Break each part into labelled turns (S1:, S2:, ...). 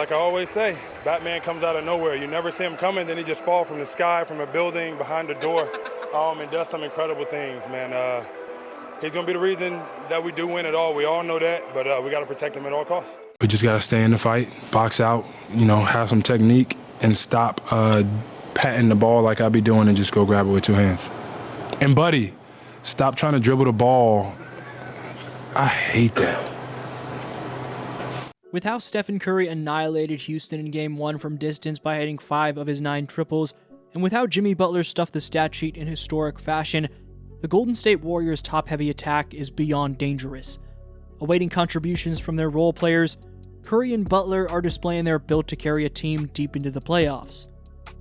S1: like I always say, Batman comes out of nowhere. You never see him coming, then he just falls from the sky, from a building, behind the door, and does some incredible things, man. He's going to be the reason that we do win it all. We all know that, but we got to protect him at all costs.
S2: We just got to stay in the fight, box out, have some technique, and stop patting the ball like I be doing and just go grab it with two hands. And, buddy, stop trying to dribble the ball. I hate that.
S3: With how Stephen Curry annihilated Houston in Game 1 from distance by hitting 5 of his 9 triples, and with how Jimmy Butler stuffed the stat sheet in historic fashion, the Golden State Warriors' top-heavy attack is beyond dangerous. Awaiting contributions from their role players, Curry and Butler are displaying their built to carry a team deep into the playoffs.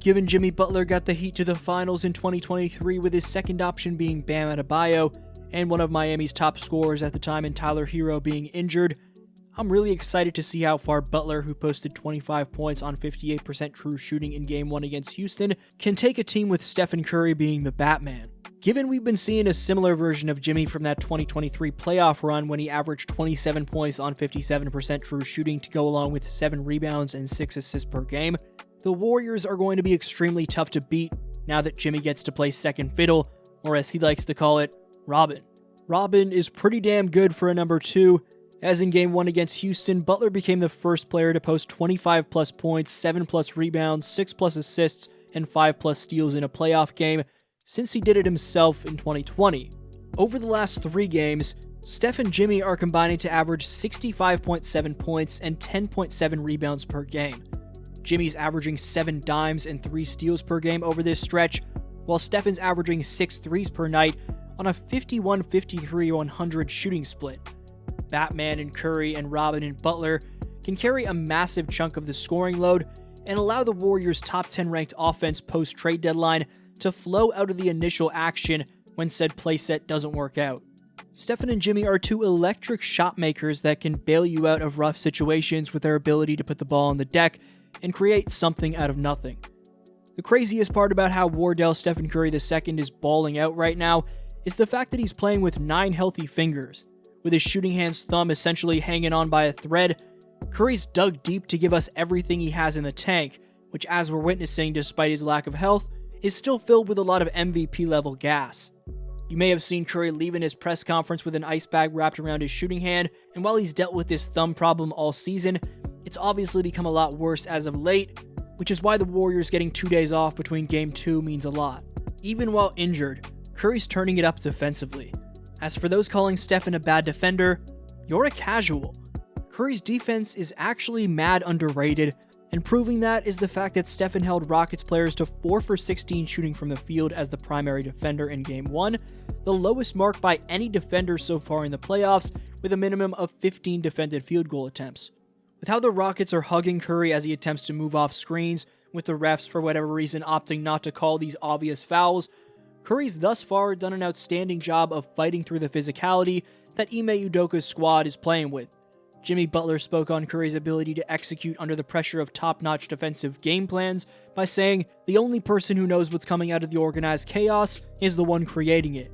S3: Given Jimmy Butler got the Heat to the finals in 2023 with his second option being Bam Adebayo, and one of Miami's top scorers at the time in Tyler Hero being injured, I'm really excited to see how far Butler, who posted 25 points on 58% true shooting in Game 1 against Houston, can take a team with Stephen Curry being the Batman. Given we've been seeing a similar version of Jimmy from that 2023 playoff run when he averaged 27 points on 57% true shooting to go along with 7 rebounds and 6 assists per game, the Warriors are going to be extremely tough to beat now that Jimmy gets to play second fiddle, or as he likes to call it, Robin. Robin is pretty damn good for a number 2, as in Game 1 against Houston, Butler became the first player to post 25-plus points, 7-plus rebounds, 6-plus assists, and 5-plus steals in a playoff game since he did it himself in 2020. Over the last 3 games, Steph and Jimmy are combining to average 65.7 points and 10.7 rebounds per game. Jimmy's averaging 7 dimes and 3 steals per game over this stretch, while Stephen's averaging 6 threes per night on a 51-53-100 shooting split. Batman and Curry and Robin and Butler can carry a massive chunk of the scoring load and allow the Warriors' top 10 ranked offense post-trade deadline to flow out of the initial action when said playset doesn't work out. Stephen and Jimmy are 2 electric shot makers that can bail you out of rough situations with their ability to put the ball on the deck and create something out of nothing. The craziest part about how Wardell Stephen Curry II is balling out right now is the fact that he's playing with 9 healthy fingers. With his shooting hand's thumb essentially hanging on by a thread, Curry's dug deep to give us everything he has in the tank, which, as we're witnessing despite his lack of health, is still filled with a lot of MVP-level gas. You may have seen Curry leaving his press conference with an ice bag wrapped around his shooting hand, and while he's dealt with this thumb problem all season, it's obviously become a lot worse as of late, which is why the Warriors getting 2 days off between Game 2 means a lot. Even while injured, Curry's turning it up defensively. As for those calling Stephen a bad defender, you're a casual. Curry's defense is actually mad underrated, and proving that is the fact that Stephen held Rockets players to 4 for 16 shooting from the field as the primary defender in Game 1, the lowest mark by any defender so far in the playoffs, with a minimum of 15 defended field goal attempts. With how the Rockets are hugging Curry as he attempts to move off screens, with the refs for whatever reason opting not to call these obvious fouls, Curry's thus far done an outstanding job of fighting through the physicality that Ime Udoka's squad is playing with. Jimmy Butler spoke on Curry's ability to execute under the pressure of top-notch defensive game plans by saying, "The only person who knows what's coming out of the organized chaos is the one creating it."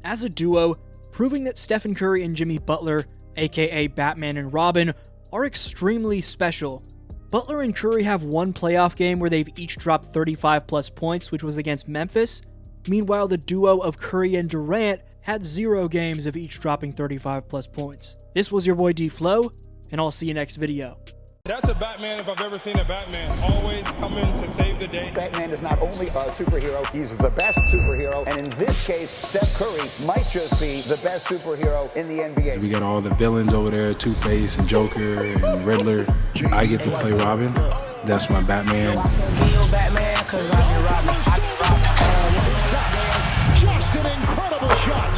S3: As a duo, proving that Stephen Curry and Jimmy Butler, aka Batman and Robin, are extremely special. Butler and Curry have one playoff game where they've each dropped 35-plus points, which was against Memphis. Meanwhile, the duo of Curry and Durant had 0 games of each dropping 35-plus points. This was your boy DflowHoops, and I'll see you next video.
S1: That's a Batman if I've ever seen a Batman. Always coming to save the day.
S4: Batman is not only a superhero, he's the best superhero. And in this case, Steph Curry might just be the best superhero in the NBA.
S2: So we got all the villains over there, Two-Face and Joker and Riddler. I get to play Robin. That's my Batman.
S5: Just an incredible shot.